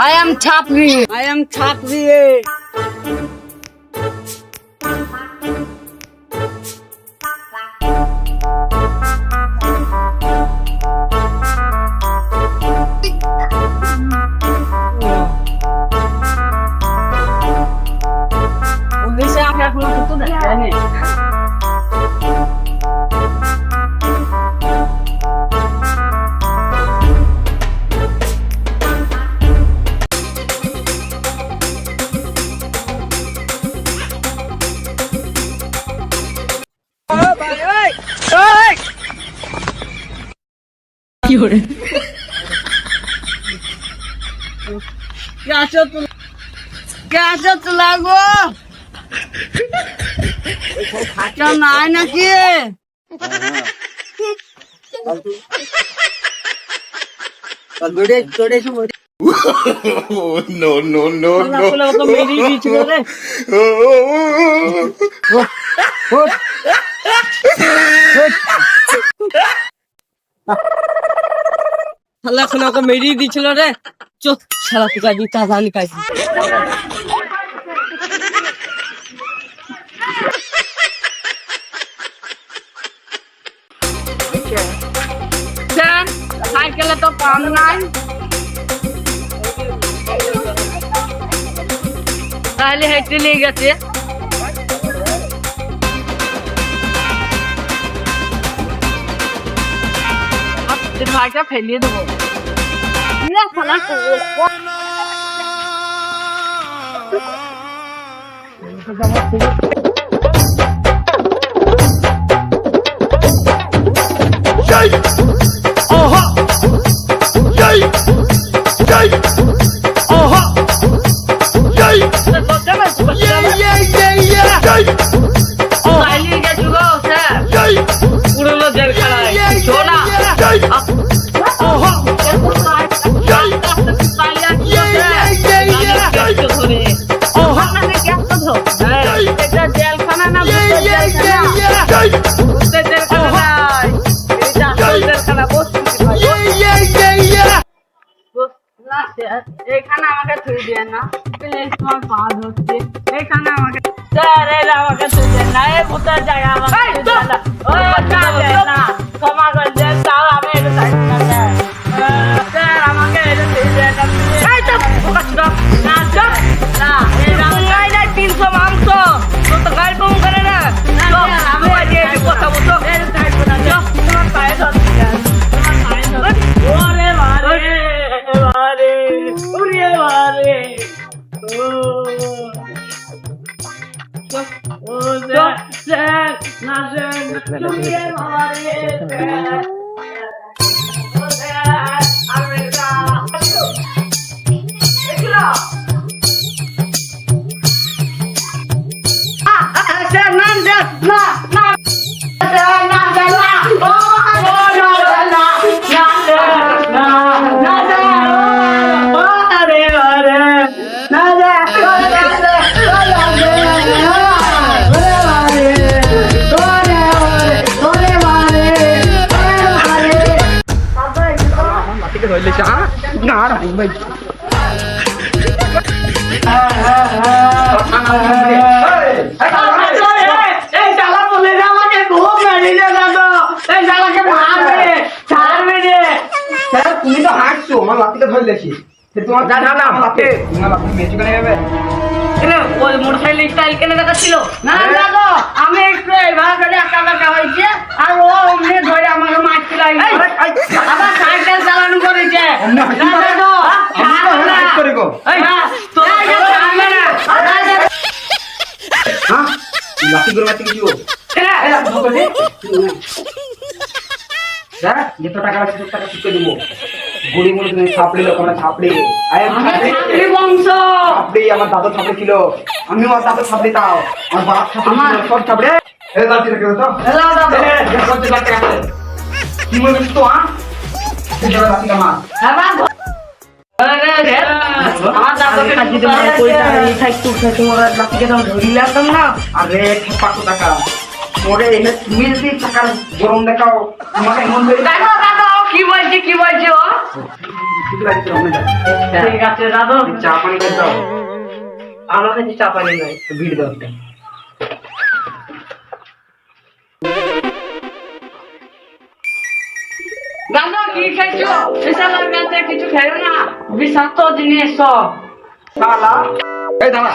I am Chapri. I am Chapri. Ulisnya aku belum tentu dah ni. Gasnya telah gua. Kacau naik lagi. Today semua. No. Kalau kau meri di cuma deh. Salah kalau kau meri di cuma deh. Cok, salah tu kaki tahan kaki. Dan cycle itu online. Kali hekti lega sih. Ab दिमाग फैलिए दो ये साला এখানে আমাকে তুই দেন না please তোমার পা ধরছি এখানে আমাকে স্যার এরা আমাকে তুই দেন না এই ভূতের জায়গা আমাকে দেন না ও না ক্ষমা করে দেন তাও আমি এটা চাই না স্যার আমাকে এটা তুই দেন না এই তো ফোকাস দাও না চল না এই রামগাই না 300 মাংস তো গাল কম করে না আমি আজ এই কথা বলছো এই সাইড করে না তোমার পায়ে ধরছি তোমার পায়ে ধর ওরে মারে Uriye mare, তুমি তো হাঁটছো আমার লাঠিটা ধরে লেছি তোমার না লাঠি তোমার লাঠি মেজি করে যাবে ওই মোটরসাইকেল স্টাইল কেন দেখাচ্ছিল না দাদা আমি একটু এইভাবে করে একা হয়েছে আর ও অমনি ধরে আমাকে মারছিল আবার সাইকেল চালানো করেছে লাঠি করে মারতে কিছু যেত টাকা আছে টাকা শিখে দেবো গুড়ি মুড়ি তুমি ছাপড়ি লোক আমরা ছাপড়ি বংশ ছাপড়ি আমার দাদা ছাপড়ি ছিল আমি আমার দাদা ছাপড়ি তাও আমার বাপ আমার সব ছাপড়ি এ লাঠি রেখে তো হ্যালো দাদা সব লাঠি রাখতে কি মনে তো এই জায়গা লাঠি কামা আমার দাদাকে কাটি দেব কই টাকা এই থাকতো তোমার লাঠিকে দাও ধরিলাম না আরে 500 টাকা মোরে এনে তুমি যদি টাকা গরম দেখাও তোমাকে এমন করে দাদা কি বলছি ও ঠিক আছে দাদু চা পানি করে দাও। আমার কাছে চা পানি নয়, ভিড় দাও একটা। দাদু কি খাইছো বিশালের কাছে কিছু খাইও না বিষাক্ত জিনিস সব শালা, এই দাঁড়া।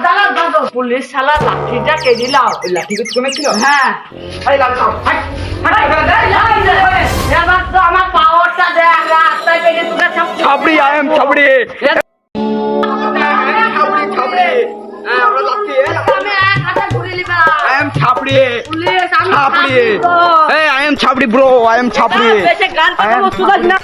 দাদু পুলিশ শালা লাঠিটা কে দিলাও ওই লাঠি কিছু কমে ছিল? হ্যাঁ এই লাঠি নাও। হাট, হাট, হাট, হাট। এবার তো আমার পাওয়ারটা দেখ রাস্তায় পেয়ে তোকে ছাবড়ি, I am ছাবড়ি। ছাবড়ি। হ্যাঁ, আমরা লাঠি, আমি এক হাতে ঘুরে নিবে I am ছাবড়ি। পুলিশ আমি ছাবড়ি। ছাবড়ি তো। Hey, I am ছাবড়ি bro, I am ছাবড়ি। বেশি গান I am করবো সুগার না